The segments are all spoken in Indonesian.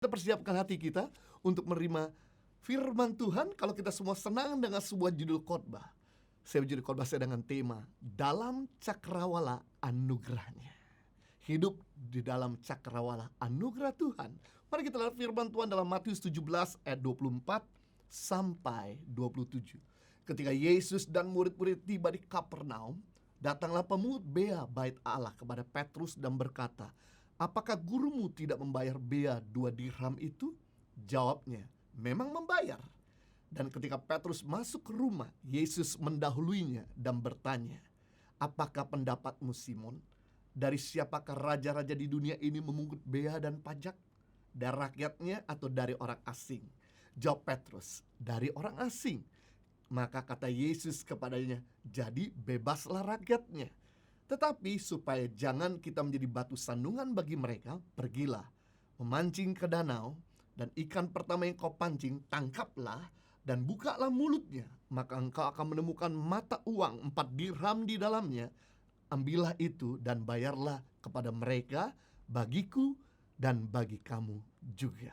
Kita persiapkan hati kita untuk menerima firman Tuhan. Kalau kita semua senang dengan sebuah judul khotbah, judul khotbah saya dengan tema dalam cakrawala anugerahnya. Hidup di dalam cakrawala anugerah Tuhan. Mari kita lihat firman Tuhan dalam Matius 17 ayat 24 sampai 27. Ketika Yesus dan murid-murid tiba di Kapernaum, datanglah pemungut bea bait Allah kepada Petrus dan berkata, "Apakah gurumu tidak membayar bea 2 dirham itu?" Jawabnya, "Memang membayar." Dan ketika Petrus masuk ke rumah, Yesus mendahuluinya dan bertanya, "Apakah pendapatmu, Simon? Dari siapakah raja-raja di dunia ini memungut bea dan pajak? Dari rakyatnya atau dari orang asing?" Jawab Petrus, "Dari orang asing." Maka kata Yesus kepadanya, "Jadi bebaslah rakyatnya. Tetapi supaya jangan kita menjadi batu sandungan bagi mereka, pergilah, memancing ke danau, dan ikan pertama yang kau pancing, tangkaplah, dan bukalah mulutnya. Maka engkau akan menemukan mata uang 4 dirham di dalamnya. Ambillah itu dan bayarlah kepada mereka, bagiku dan bagi kamu juga."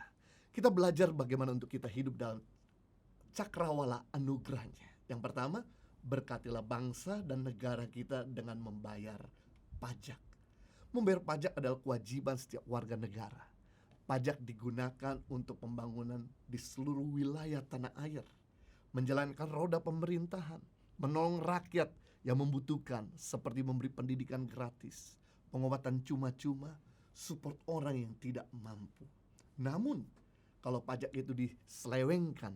Kita belajar bagaimana untuk kita hidup dalam cakrawala anugerahnya. Yang pertama, berkatilah bangsa dan negara kita dengan membayar pajak. Membayar pajak adalah kewajiban setiap warga negara. Pajak digunakan untuk pembangunan di seluruh wilayah tanah air, menjalankan roda pemerintahan, menolong rakyat yang membutuhkan seperti memberi pendidikan gratis, pengobatan cuma-cuma, support orang yang tidak mampu. Namun, kalau pajak itu diselewengkan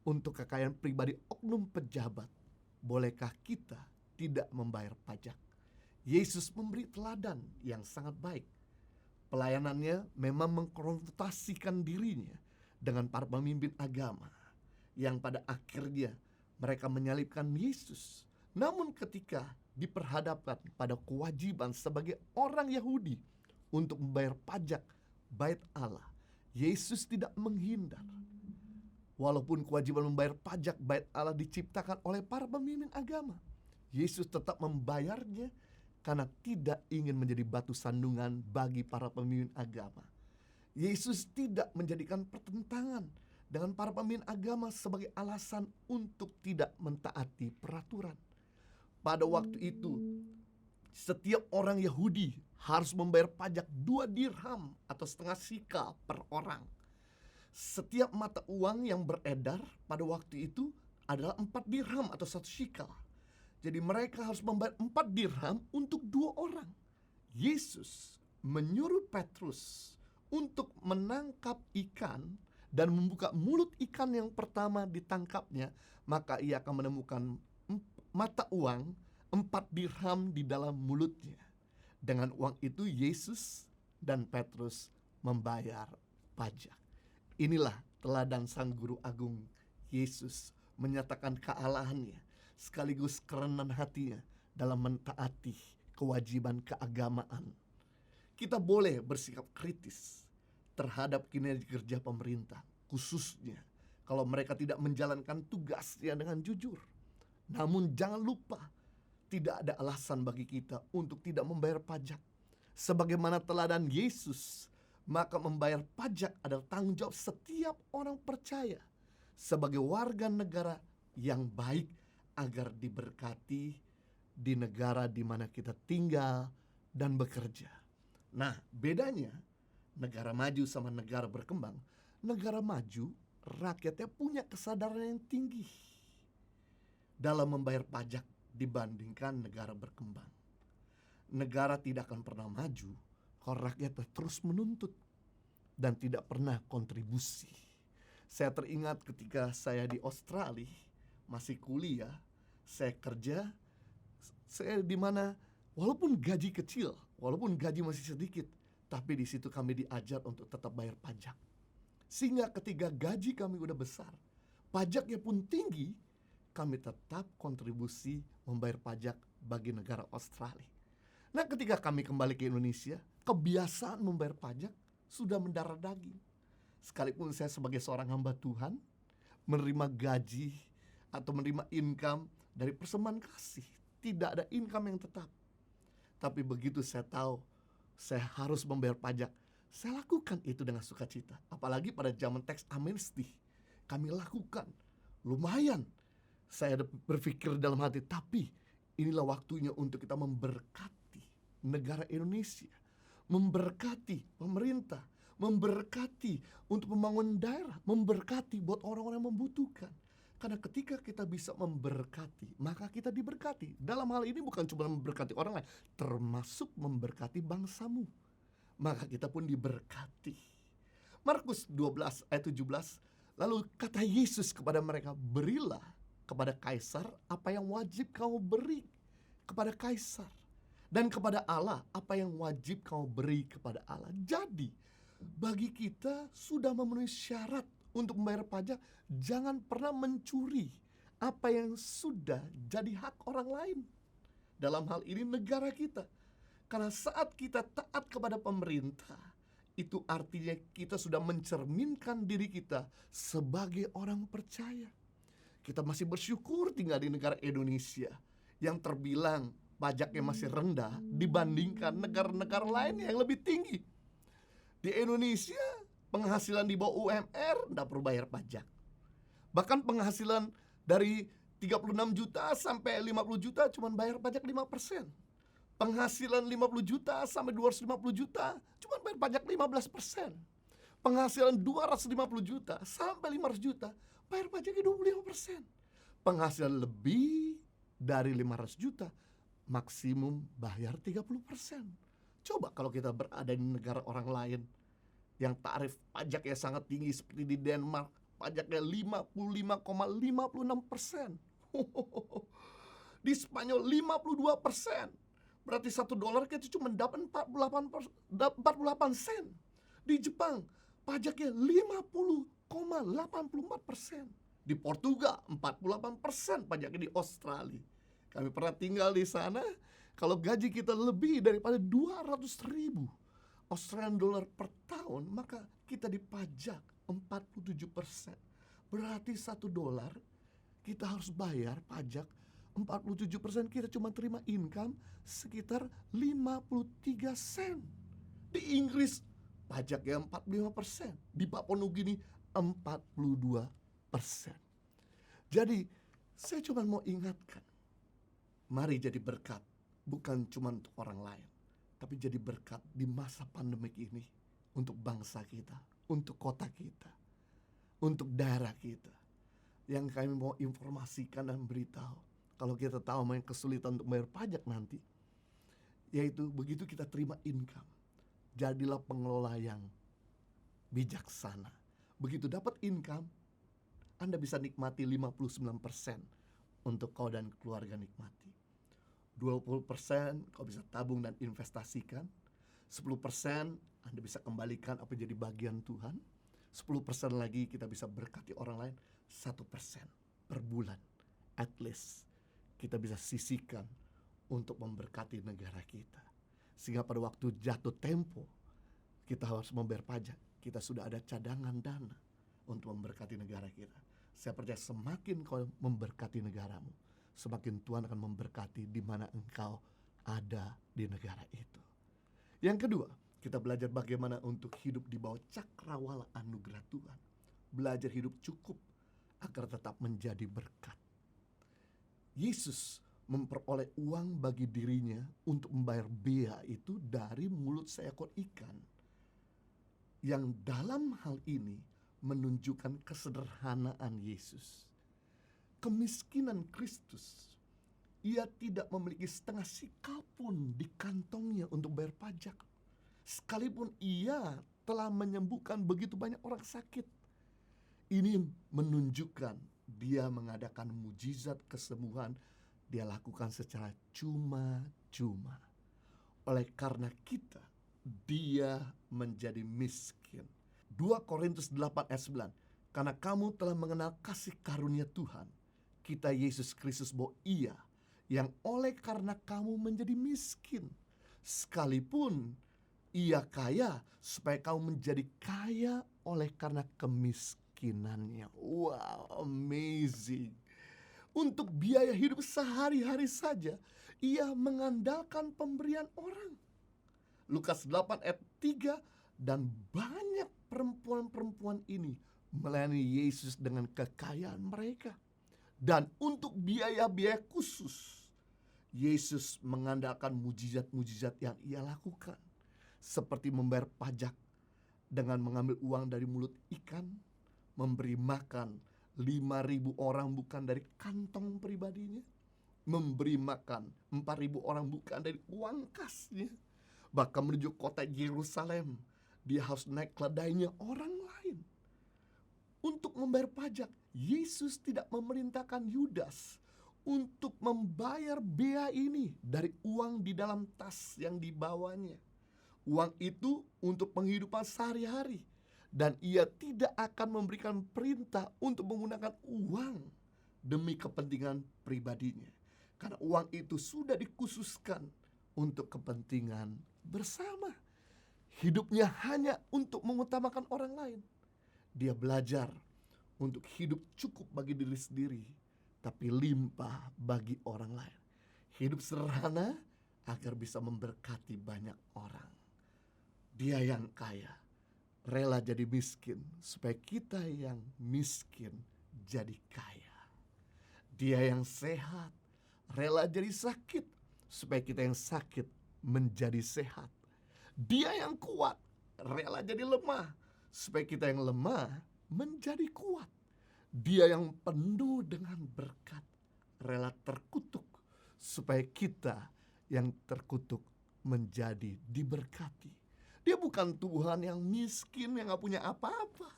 untuk kekayaan pribadi oknum pejabat, bolehkah kita tidak membayar pajak? Yesus memberi teladan yang sangat baik. Pelayanannya memang mengkonfrontasikan dirinya dengan para pemimpin agama yang pada akhirnya mereka menyalibkan Yesus. Namun ketika diperhadapkan pada kewajiban sebagai orang Yahudi untuk membayar pajak bait Allah, Yesus tidak menghindar. Walaupun kewajiban membayar pajak bait Allah diciptakan oleh para pemimpin agama, Yesus tetap membayarnya karena tidak ingin menjadi batu sandungan bagi para pemimpin agama. Yesus tidak menjadikan pertentangan dengan para pemimpin agama sebagai alasan untuk tidak mentaati peraturan. Pada waktu itu, setiap orang Yahudi harus membayar pajak 2 dirham atau setengah sikal per orang. Setiap mata uang yang beredar pada waktu itu adalah 4 dirham atau 1 shikal. Jadi mereka harus membayar 4 dirham untuk 2 orang. Yesus menyuruh Petrus untuk menangkap ikan dan membuka mulut ikan yang pertama ditangkapnya. Maka ia akan menemukan mata uang 4 dirham di dalam mulutnya. Dengan uang itu Yesus dan Petrus membayar pajak. Inilah teladan Sang Guru Agung Yesus menyatakan kealahannya sekaligus kerenan hatinya dalam mentaati kewajiban keagamaan. Kita boleh bersikap kritis terhadap kinerja kerja pemerintah, khususnya kalau mereka tidak menjalankan tugasnya dengan jujur. Namun jangan lupa, tidak ada alasan bagi kita untuk tidak membayar pajak. Sebagaimana teladan Yesus, maka membayar pajak adalah tanggung jawab setiap orang percaya sebagai warga negara yang baik agar diberkati di negara di mana kita tinggal dan bekerja. Nah, bedanya negara maju sama negara berkembang. Negara maju, rakyatnya punya kesadaran yang tinggi dalam membayar pajak dibandingkan negara berkembang. Negara tidak akan pernah maju kalau rakyatnya terus menuntut dan tidak pernah kontribusi. Saya teringat ketika saya di Australia, masih kuliah, saya kerja, saya di mana walaupun gaji kecil, walaupun gaji masih sedikit, tapi di situ kami diajar untuk tetap bayar pajak. Sehingga ketika gaji kami udah besar, pajaknya pun tinggi, kami tetap kontribusi membayar pajak bagi negara Australia. Nah, ketika kami kembali ke Indonesia, kebiasaan membayar pajak sudah mendarah daging. Sekalipun saya sebagai seorang hamba Tuhan menerima gaji atau menerima income dari persembahan kasih, tidak ada income yang tetap. Tapi begitu saya tahu saya harus membayar pajak, Saya lakukan itu dengan sukacita. Apalagi pada zaman teks amnesti, kami lakukan. Lumayan. Saya berpikir dalam hati, tapi inilah waktunya untuk kita memberkati negara Indonesia, memberkati pemerintah, memberkati untuk membangun daerah, memberkati buat orang-orang yang membutuhkan. Karena ketika kita bisa memberkati, maka kita diberkati. Dalam hal ini bukan cuma memberkati orang lain, termasuk memberkati bangsamu. Maka kita pun diberkati. Markus 12 ayat 17, lalu kata Yesus kepada mereka, berilah kepada Kaisar apa yang wajib kamu beri kepada Kaisar, dan kepada Allah apa yang wajib kamu beri kepada Allah. Jadi bagi kita sudah memenuhi syarat untuk membayar pajak, jangan pernah mencuri apa yang sudah jadi hak orang lain. Dalam hal ini negara kita. Karena saat kita taat kepada pemerintah, itu artinya kita sudah mencerminkan diri kita sebagai orang percaya. Kita masih bersyukur tinggal di negara Indonesia yang terbilang pajaknya masih rendah dibandingkan negara-negara lain yang lebih tinggi. Di Indonesia penghasilan di bawah UMR tidak perlu bayar pajak. Bahkan penghasilan dari 36 juta sampai 50 juta cuma bayar pajak 5%. Penghasilan 50 juta sampai 250 juta cuma bayar pajak 15%. Penghasilan 250 juta sampai 500 juta bayar pajaknya 25%. Penghasilan lebih dari 500 juta maksimum bayar 30%. Coba kalau kita berada di negara orang lain yang tarif pajaknya sangat tinggi seperti di Denmark, pajaknya 55,56%. Di Spanyol 52%. Berarti $1 kita cuma dapat 48 sen. Di Jepang pajaknya 50,84%. Di Portugal 48% pajaknya. Di Australia, kami pernah tinggal di sana. Kalau gaji kita lebih daripada 200.000 Australian dollar per tahun, maka kita dipajak 47%. Berarti $1 kita harus bayar pajak 47%. Kita cuma terima income sekitar 53 sen. Di Inggris pajaknya 45%. Di Papua Nugini 42%. Jadi saya cuma mau ingatkan, mari jadi berkat, bukan cuma untuk orang lain, tapi jadi berkat di masa pandemik ini untuk bangsa kita, untuk kota kita, untuk daerah kita. Yang kami mau informasikan dan beritahu, kalau kita tahu main kesulitan untuk bayar pajak nanti, yaitu begitu kita terima income, jadilah pengelola yang bijaksana. Begitu dapat income, Anda bisa nikmati 59% untuk kau dan keluarga nikmati. 20% kau bisa tabung dan investasikan. 10% Anda bisa kembalikan apa jadi bagian Tuhan. 10% lagi kita bisa berkati orang lain. 1% per bulan at least kita bisa sisihkan untuk memberkati negara kita. Sehingga pada waktu jatuh tempo kita harus membayar pajak, kita sudah ada cadangan dana untuk memberkati negara kita. Saya percaya semakin kau memberkati negaramu, semakin Tuhan akan memberkati di mana engkau ada di negara itu. Yang kedua, kita belajar bagaimana untuk hidup di bawah cakrawala anugerah Tuhan. Belajar hidup cukup agar tetap menjadi berkat. Yesus memperoleh uang bagi dirinya untuk membayar bea itu dari mulut seekor ikan. Yang dalam hal ini menunjukkan kesederhanaan Yesus. Kemiskinan Kristus. Ia tidak memiliki setengah sikal pun di kantongnya untuk bayar pajak. Sekalipun ia telah menyembuhkan begitu banyak orang sakit. Ini menunjukkan dia mengadakan mujizat kesembuhan. Dia lakukan secara cuma-cuma. Oleh karena kita, dia menjadi miskin. 2 Korintus 8 ayat 9. Karena kamu telah mengenal kasih karunia Tuhan, kita Yesus Kristus, bahwa ia yang oleh karena kamu menjadi miskin, sekalipun ia kaya, supaya kamu menjadi kaya oleh karena kemiskinannya. Wow, amazing. Untuk biaya hidup sehari-hari saja, ia mengandalkan pemberian orang. Lukas 8 ayat 3, Dan banyak perempuan-perempuan ini melayani Yesus dengan kekayaan mereka. Dan untuk biaya-biaya khusus, Yesus mengandalkan mujizat-mujizat yang ia lakukan. Seperti membayar pajak dengan mengambil uang dari mulut ikan, memberi makan 5.000 orang bukan dari kantong pribadinya, memberi makan 4.000 orang bukan dari uang kasnya. Bahkan menuju kota Yerusalem, dia harus naik keledainya orang lain. Untuk membayar pajak, Yesus tidak memerintahkan Yudas untuk membayar bea ini dari uang di dalam tas yang dibawanya. Uang itu untuk penghidupan sehari-hari. Dan ia tidak akan memberikan perintah untuk menggunakan uang demi kepentingan pribadinya. Karena uang itu sudah dikhususkan untuk kepentingan bersama. Hidupnya hanya untuk mengutamakan orang lain. Dia belajar untuk hidup cukup bagi diri sendiri, tapi limpah bagi orang lain. Hidup sederhana agar bisa memberkati banyak orang. Dia yang kaya rela jadi miskin supaya kita yang miskin jadi kaya. Dia yang sehat rela jadi sakit supaya kita yang sakit menjadi sehat. Dia yang kuat rela jadi lemah supaya kita yang lemah menjadi kuat. Dia yang penuh dengan berkat rela terkutuk supaya kita yang terkutuk menjadi diberkati. Dia bukan Tuhan yang miskin, yang gak punya apa-apa.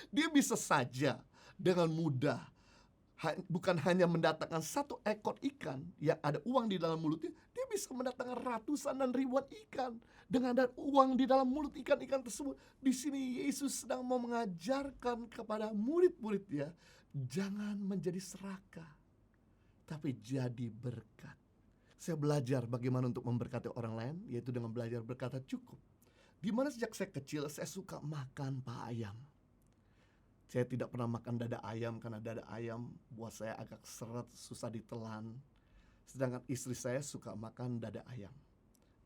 Dia bisa saja dengan mudah, bukan hanya mendatangkan 1 ekor ikan yang ada uang di dalam mulutnya, dia bisa mendatangkan ratusan dan ribuan ikan dengan ada uang di dalam mulut ikan-ikan tersebut. Di sini Yesus sedang mau mengajarkan kepada murid-muridnya, jangan menjadi serakah, tapi jadi berkat. Saya belajar bagaimana untuk memberkati orang lain, yaitu dengan belajar berkata cukup. Di mana sejak saya kecil saya suka makan paha ayam. Saya tidak pernah makan dada ayam karena dada ayam buat saya agak seret, susah ditelan. Sedangkan istri saya suka makan dada ayam.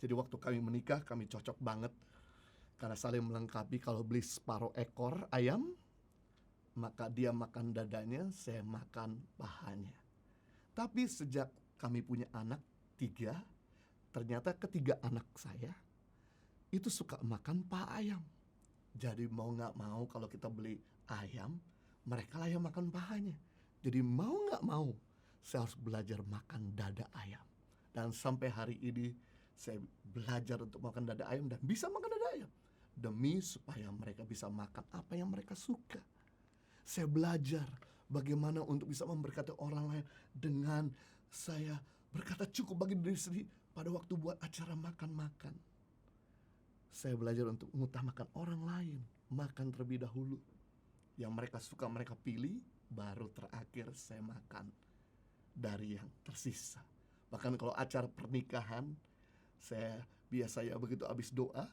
Jadi waktu kami menikah kami cocok banget karena saling melengkapi. Kalau beli separuh ekor ayam, maka dia makan dadanya, saya makan pahanya. Tapi sejak kami punya anak 3, ternyata ketiga anak saya itu suka makan paha ayam. Jadi mau gak mau kalau kita beli ayam, mereka lah yang makan pahanya. Jadi mau gak mau saya harus belajar makan dada ayam. Dan sampai hari ini saya belajar untuk makan dada ayam dan bisa makan dada ayam, demi supaya mereka bisa makan apa yang mereka suka. Saya belajar bagaimana untuk bisa memberkati orang lain dengan saya berkata cukup bagi diri sendiri pada waktu buat acara makan-makan. Saya belajar untuk mengutamakan orang lain, makan terlebih dahulu. Yang mereka suka mereka pilih, baru terakhir saya makan dari yang tersisa. Bahkan kalau acara pernikahan, saya biasanya begitu habis doa,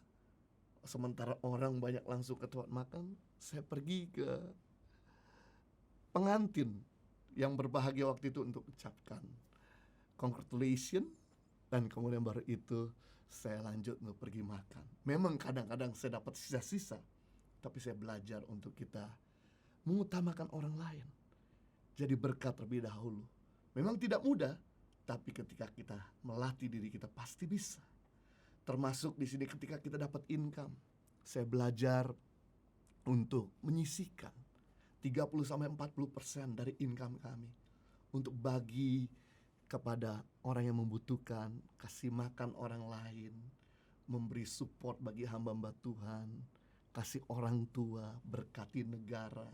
sementara orang banyak langsung ke tempat makan, saya pergi ke pengantin yang berbahagia waktu itu untuk ucapkan congratulations, dan kemudian baru itu saya lanjut untuk pergi makan. Memang kadang-kadang saya dapat sisa-sisa, tapi saya belajar untuk kita mengutamakan orang lain. Jadi berkat terlebih dahulu. Memang tidak mudah, tapi ketika kita melatih diri kita pasti bisa. Termasuk di sini ketika kita dapat income, saya belajar untuk menyisihkan 30-40% dari income kami untuk bagi kepada orang yang membutuhkan, kasih makan orang lain, memberi support bagi hamba-hamba Tuhan, kasih orang tua, berkati negara,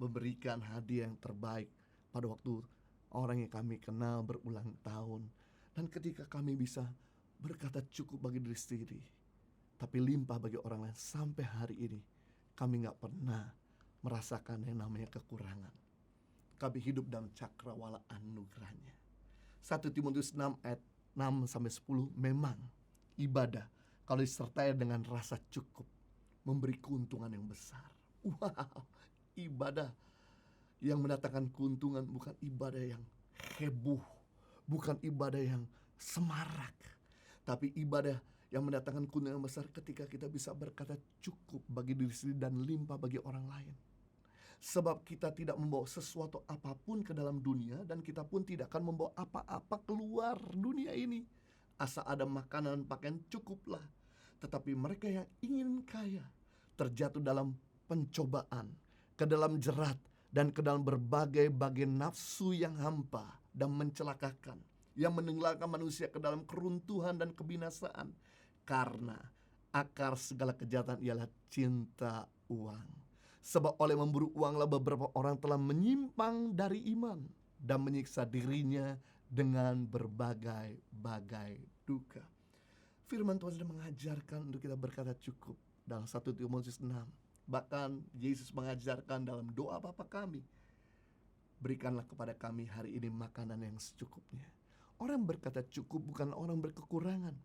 memberikan hadiah yang terbaik pada waktu orang yang kami kenal berulang tahun. Dan ketika kami bisa berkata cukup bagi diri sendiri, tapi limpah bagi orang lain, sampai hari ini kami gak pernah merasakan yang namanya kekurangan. Kami hidup dalam cakrawala anugerahnya. 1 Timotius 6 ayat 6-10, memang ibadah kalau disertai dengan rasa cukup memberi keuntungan yang besar. Wow, ibadah yang mendatangkan keuntungan bukan ibadah yang heboh, bukan ibadah yang semarak, tapi ibadah yang mendatangkan keuntungan besar ketika kita bisa berkata cukup bagi diri sendiri dan limpah bagi orang lain. Sebab kita tidak membawa sesuatu apapun ke dalam dunia, dan kita pun tidak akan membawa apa-apa keluar dunia ini. Asal ada makanan, pakaian, cukuplah. Tetapi mereka yang ingin kaya terjatuh dalam pencobaan, ke dalam jerat, dan ke dalam berbagai-bagai nafsu yang hampa dan mencelakakan, yang menenggelamkan manusia ke dalam keruntuhan dan kebinasaan. Karena akar segala kejahatan ialah cinta uang. Sebab oleh memburu uanglah beberapa orang telah menyimpang dari iman dan menyiksa dirinya dengan berbagai-bagai duka. Firman Tuhan sudah mengajarkan untuk kita berkata cukup dalam 1 Timotius 6. Bahkan Yesus mengajarkan dalam doa Bapa kami, berikanlah kepada kami hari ini makanan yang secukupnya. Orang berkata cukup bukan orang berkekurangan.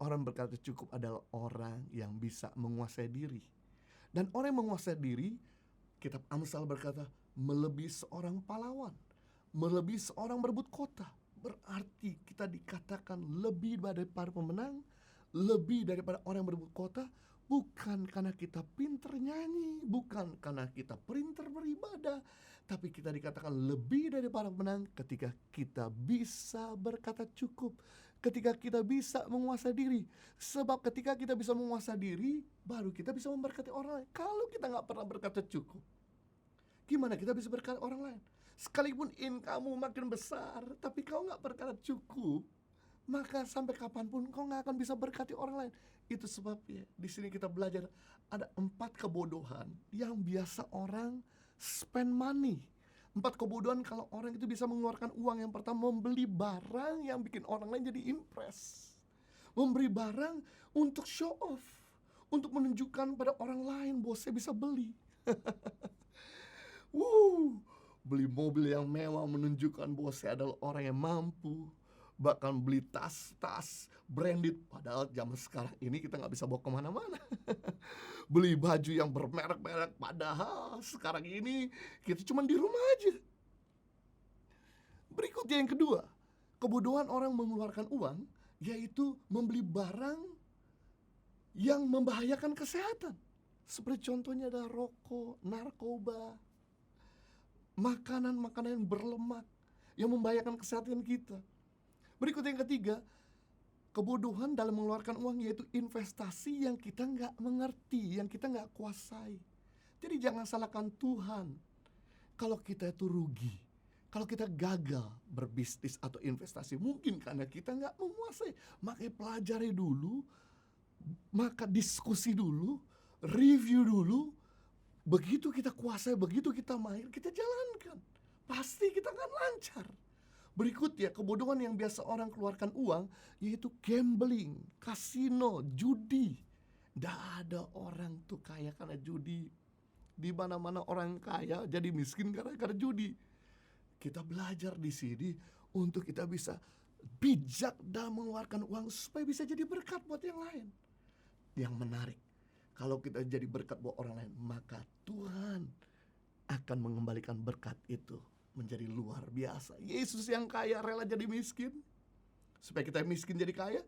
Orang berkata cukup adalah orang yang bisa menguasai diri. Dan orang yang menguasai diri, kitab Amsal berkata, melebihi seorang pahlawan, melebihi seorang berebut kota. Berarti kita dikatakan lebih daripada pemenang, lebih daripada orang yang berebut kota. Bukan karena kita pinter nyanyi, bukan karena kita pinter beribadah, tapi kita dikatakan lebih daripada pemenang ketika kita bisa berkata cukup, ketika kita bisa menguasai diri. Sebab ketika kita bisa menguasai diri, baru kita bisa memberkati orang lain. Kalau kita gak pernah berkata cukup, gimana kita bisa berkati orang lain? Sekalipun kamu makin besar, tapi kau gak berkata cukup, maka sampai kapanpun kau gak akan bisa berkati orang lain. Itu sebabnya di sini kita belajar ada 4 kebodohan yang biasa orang spend money. 4 kebodohan kalau orang itu bisa mengeluarkan uang. Yang pertama, membeli barang yang bikin orang lain jadi impress. Memberi barang untuk show off, untuk menunjukkan pada orang lain bahwa saya bisa beli. Beli mobil yang mewah menunjukkan bahwa saya adalah orang yang mampu. Bahkan beli tas-tas branded, padahal zaman sekarang ini kita gak bisa bawa kemana-mana. Beli baju yang bermerek-merek, padahal sekarang ini kita cuma di rumah aja. Berikutnya yang kedua, kebodohan orang mengeluarkan uang, yaitu membeli barang yang membahayakan kesehatan. Seperti contohnya ada rokok, narkoba, makanan-makanan yang berlemak yang membahayakan kesehatan kita. Berikut yang ketiga, kebodohan dalam mengeluarkan uang, yaitu investasi yang kita gak mengerti, yang kita gak kuasai. Jadi jangan salahkan Tuhan kalau kita itu rugi, kalau kita gagal berbisnis atau investasi. Mungkin karena kita gak menguasai. Maka pelajari dulu, maka diskusi dulu, review dulu. Begitu kita kuasai, begitu kita mahir, kita jalankan, pasti kita akan lancar. Berikutnya, kebodohan yang biasa orang keluarkan uang, yaitu gambling, kasino, judi. Tidak ada orang tuh kaya karena judi. Di mana-mana orang kaya jadi miskin karena judi. Kita belajar di sini untuk kita bisa bijak dalam mengeluarkan uang supaya bisa jadi berkat buat yang lain. Yang menarik, kalau kita jadi berkat buat orang lain, maka Tuhan akan mengembalikan berkat itu menjadi luar biasa. Yesus yang kaya rela jadi miskin supaya kita miskin jadi kaya.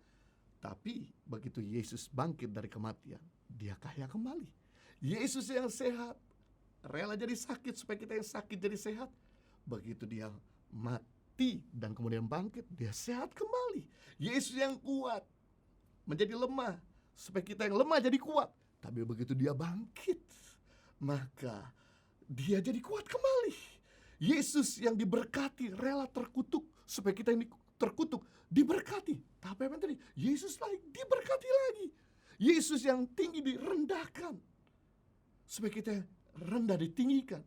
Tapi begitu Yesus bangkit dari kematian, dia kaya kembali. Yesus yang sehat rela jadi sakit supaya kita yang sakit jadi sehat. Begitu dia mati dan kemudian bangkit, dia sehat kembali. Yesus yang kuat menjadi lemah supaya kita yang lemah jadi kuat. Tapi begitu dia bangkit, maka dia jadi kuat kembali. Yesus yang diberkati rela terkutuk supaya kita ini terkutuk diberkati. Tapi apa tadi? Yesus lagi diberkati lagi. Yesus yang tinggi direndahkan supaya kita rendah ditinggikan.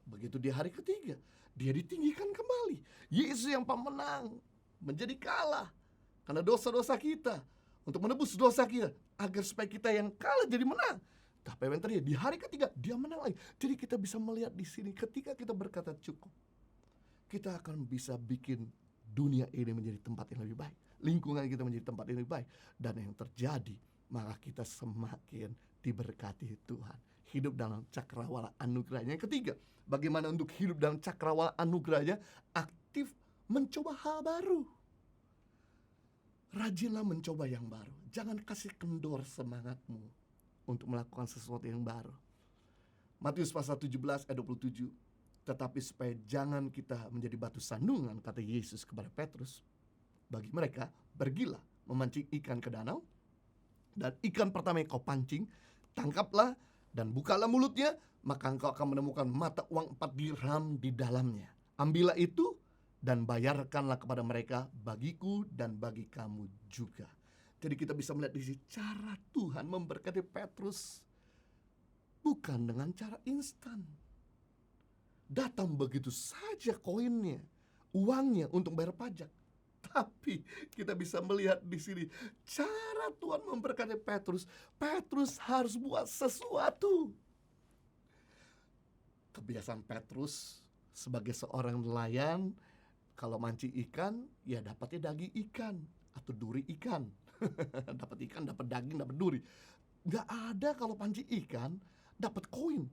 Begitu di hari ketiga, dia ditinggikan kembali. Yesus yang pemenang menjadi kalah karena dosa-dosa kita, untuk menebus dosa kita, agar supaya kita yang kalah jadi menang. Tapi yang terjadi di hari ketiga dia menang lagi. Jadi kita bisa melihat di sini, ketika kita berkata cukup, kita akan bisa bikin dunia ini menjadi tempat yang lebih baik, lingkungan kita menjadi tempat yang lebih baik. Dan yang terjadi, maka kita semakin diberkati Tuhan. Hidup dalam cakrawala anugerahnya. Yang ketiga, bagaimana untuk hidup dalam cakrawala anugerahnya? Aktif mencoba hal baru. Rajinlah mencoba yang baru. Jangan kasih kendor semangatmu untuk melakukan sesuatu yang baru. Matius pasal 17 ayat 27. Tetapi supaya jangan kita menjadi batu sandungan, kata Yesus kepada Petrus, bagi mereka, pergilah memancing ikan ke danau, dan ikan pertama yang kau pancing, tangkaplah dan bukalah mulutnya, maka engkau akan menemukan mata uang 4 dirham di dalamnya. Ambillah itu dan bayarkanlah kepada mereka, bagiku dan bagi kamu juga. Jadi kita bisa melihat di sini cara Tuhan memberkati Petrus bukan dengan cara instan. Datang begitu saja koinnya, uangnya untuk bayar pajak. Tapi kita bisa melihat di sini cara Tuhan memberkati Petrus. Petrus harus buat sesuatu. Kebiasaan Petrus sebagai seorang nelayan, kalau mancing ikan, ya dapatnya daging ikan atau duri ikan. Dapat ikan, dapat daging, dapat duri. Gak ada kalau pancing ikan dapat koin.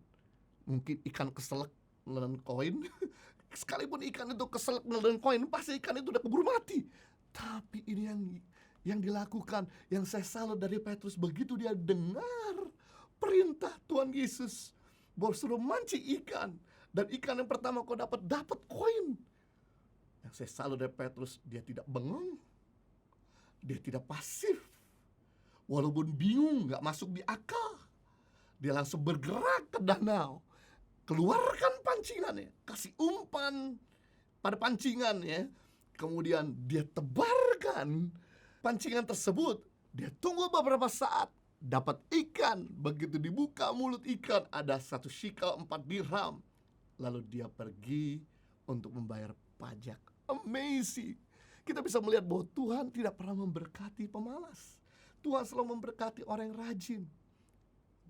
Mungkin ikan keselak nelen koin. Sekalipun ikan itu keselak nelen koin, pasti ikan itu udah keburu mati. Tapi ini yang dilakukan, yang saya salut dari Petrus, begitu dia dengar perintah Tuhan Yesus bahwa suruh mancing ikan, dan ikan yang pertama kau dapat koin. Yang saya salut dari Petrus, dia tidak bengong, dia tidak pasif. Walaupun bingung, gak masuk di akal, dia langsung bergerak ke danau, keluarkan pancingannya, kasih umpan pada pancingannya, kemudian dia tebarkan pancingan tersebut. Dia tunggu beberapa saat, dapat ikan. Begitu dibuka mulut ikan, ada 1 shekel 4 dirham. Lalu dia pergi untuk membayar pajak. Amazing. Kita bisa melihat bahwa Tuhan tidak pernah memberkati pemalas. Tuhan selalu memberkati orang yang rajin.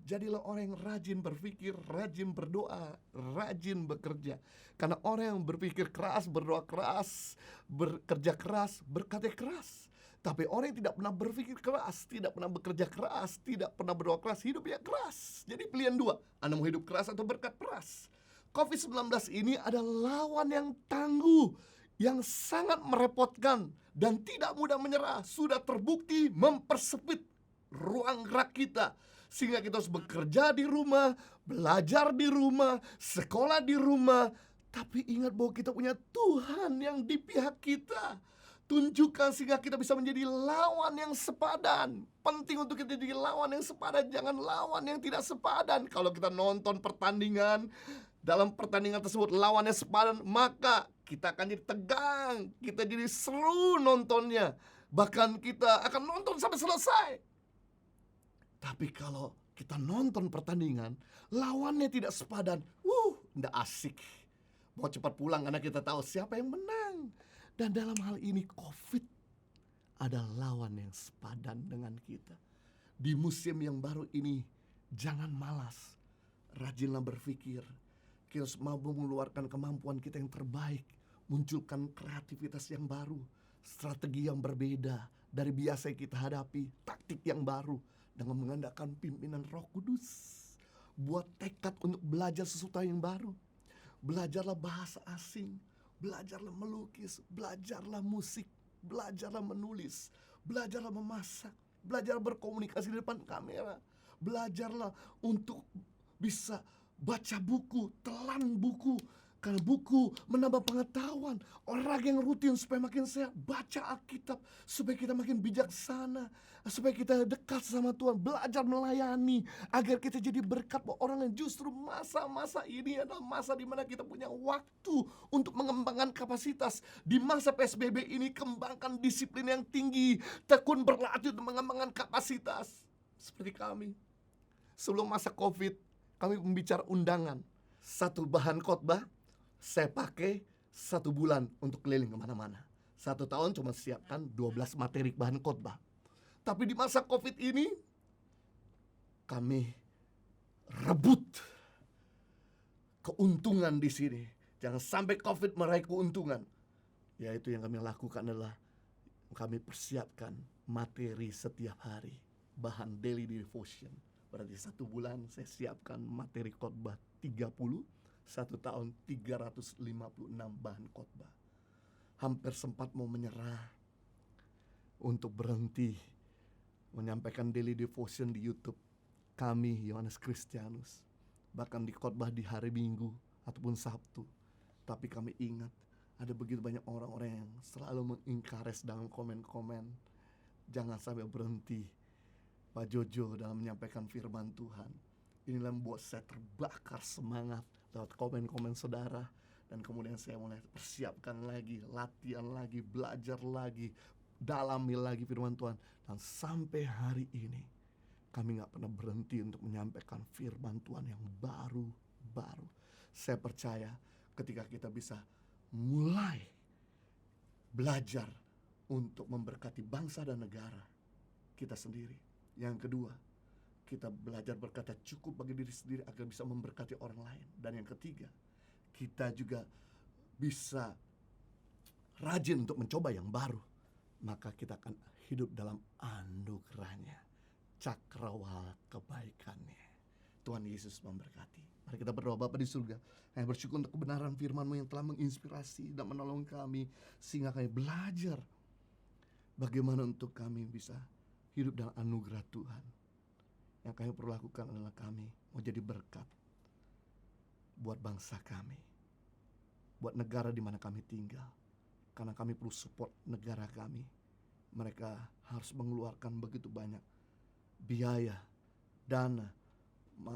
Jadilah orang yang rajin berpikir, rajin berdoa, rajin bekerja. Karena orang yang berpikir keras, berdoa keras, bekerja keras, berkata keras. Tapi orang yang tidak pernah berpikir keras, tidak pernah bekerja keras, tidak pernah berdoa keras, hidupnya keras. Jadi pilihan 2, Anda mau hidup keras atau berkat keras. COVID-19 ini adalah lawan yang tangguh, yang sangat merepotkan dan tidak mudah menyerah. Sudah terbukti mempersempit ruang gerak kita, sehingga kita harus bekerja di rumah, belajar di rumah, sekolah di rumah. Tapi ingat bahwa kita punya Tuhan yang di pihak kita. Tunjukkan sehingga kita bisa menjadi lawan yang sepadan. Penting untuk kita jadi lawan yang sepadan, jangan lawan yang tidak sepadan. Kalau kita nonton pertandingan, dalam pertandingan tersebut lawannya sepadan, maka kita akan jadi tegang, kita jadi seru nontonnya. Bahkan kita akan nonton sampai selesai. Tapi kalau kita nonton pertandingan, lawannya tidak sepadan, nggak asik. Mau cepat pulang karena kita tahu siapa yang menang. Dan dalam hal ini COVID ada lawan yang sepadan dengan kita. Di musim yang baru ini, jangan malas, rajinlah berpikir. Kita harus mampu mengeluarkan kemampuan kita yang terbaik, munculkan kreativitas yang baru, strategi yang berbeda dari biasa yang kita hadapi, taktik yang baru, dengan mengandalkan pimpinan Roh Kudus. Buat tekad untuk belajar sesuatu yang baru. Belajarlah bahasa asing, belajarlah melukis, belajarlah musik, belajarlah menulis, belajarlah memasak, belajar berkomunikasi di depan kamera, belajarlah untuk bisa baca buku, telan buku. Karena buku menambah pengetahuan. Olahraga yang rutin supaya makin sehat. Baca Alkitab supaya kita makin bijaksana, supaya kita dekat sama Tuhan. Belajar melayani agar kita jadi berkat buat orang yang justru masa-masa ini adalah masa di mana kita punya waktu untuk mengembangkan kapasitas. Di masa PSBB ini kembangkan disiplin yang tinggi, tekun berlatih untuk mengembangkan kapasitas. Seperti kami, sebelum masa COVID, kami membicara undangan. 1 bahan khotbah saya pakai 1 bulan untuk keliling kemana-mana. 1 tahun cuma siapkan 12 materi bahan khotbah. Tapi di masa COVID ini kami rebut keuntungan di sini. Jangan sampai COVID meraih keuntungan. Yaitu yang kami lakukan adalah kami persiapkan materi setiap hari, bahan daily devotion. Berarti 1 bulan saya siapkan materi khotbah 30, 1 tahun 356 bahan khotbah. Hampir sempat mau menyerah untuk berhenti. menyampaikan daily devotion di YouTube kami Yohanes Kristianus, bahkan di khotbah di hari Minggu ataupun Sabtu. Tapi kami ingat ada begitu banyak orang-orang yang selalu mengencourage dalam komen-komen. Jangan sampai berhenti Pak Jojo dalam menyampaikan firman Tuhan. Inilah membuat saya terbakar semangat lewat komen-komen saudara. Dan kemudian saya mulai persiapkan lagi, latihan lagi, belajar lagi, dalami lagi firman Tuhan. Dan sampai hari ini kami gak pernah berhenti untuk menyampaikan firman Tuhan yang baru-baru. Saya percaya ketika kita bisa mulai belajar untuk memberkati bangsa dan negara kita sendiri. Yang kedua, kita belajar berkata cukup bagi diri sendiri agar bisa memberkati orang lain. Dan yang ketiga, kita juga bisa rajin untuk mencoba yang baru. Maka kita akan hidup dalam anugerahnya, cakrawala kebaikannya. Tuhan Yesus memberkati. Mari kita berdoa. Bapa di surga, kami bersyukur untuk kebenaran firman-Mu yang telah menginspirasi dan menolong kami, sehingga kami belajar bagaimana untuk kami bisa hidup dalam anugerah Tuhan. Yang kami perlu lakukan adalah kami mau jadi berkat buat bangsa kami, buat negara di mana kami tinggal. Karena kami perlu support negara kami. Mereka harus mengeluarkan begitu banyak biaya, dana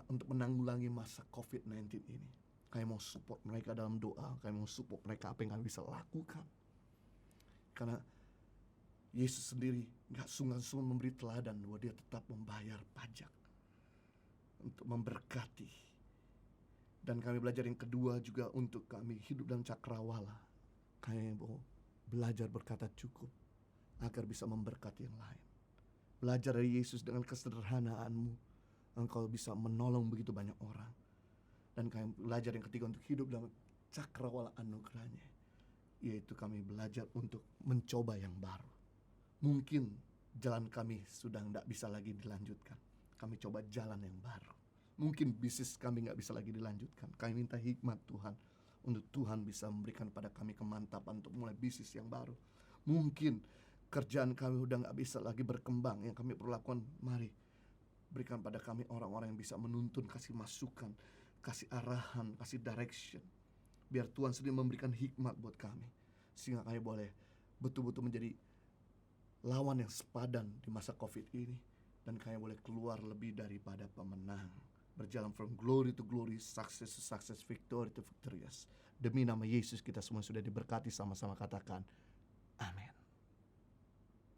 untuk menanggulangi masa COVID-19 ini. Kami mau support mereka dalam doa. Kami mau support mereka apa yang kami bisa lakukan. Karena Yesus sendiri gak sungkan-sungkan memberi teladan bahwa dia tetap membayar pajak untuk memberkati. Dan kami belajar yang kedua juga untuk kami hidup dalam cakrawala. Kami mau belajar berkata cukup agar bisa memberkati yang lain. Belajar dari Yesus dengan kesederhanaanmu, engkau bisa menolong begitu banyak orang. Dan kami belajar yang ketiga untuk hidup dalam cakrawala anugerahnya, yaitu kami belajar untuk mencoba yang baru. Mungkin jalan kami sudah tidak bisa lagi dilanjutkan, kami coba jalan yang baru. Mungkin bisnis kami gak bisa lagi dilanjutkan, kami minta hikmat Tuhan untuk Tuhan bisa memberikan pada kami kemantapan untuk mulai bisnis yang baru. Mungkin kerjaan kami udah gak bisa lagi berkembang, yang kami perlu lakukan, mari berikan pada kami orang-orang yang bisa menuntun, kasih masukan, kasih arahan, kasih direction. Biar Tuhan sendiri memberikan hikmat buat kami, sehingga kami boleh betul-betul menjadi lawan yang sepadan di masa COVID ini. Dan kami boleh keluar lebih daripada pemenang, berjalan from glory to glory, success to success, victory to victorious. Demi nama Yesus kita semua sudah diberkati, sama-sama katakan amin.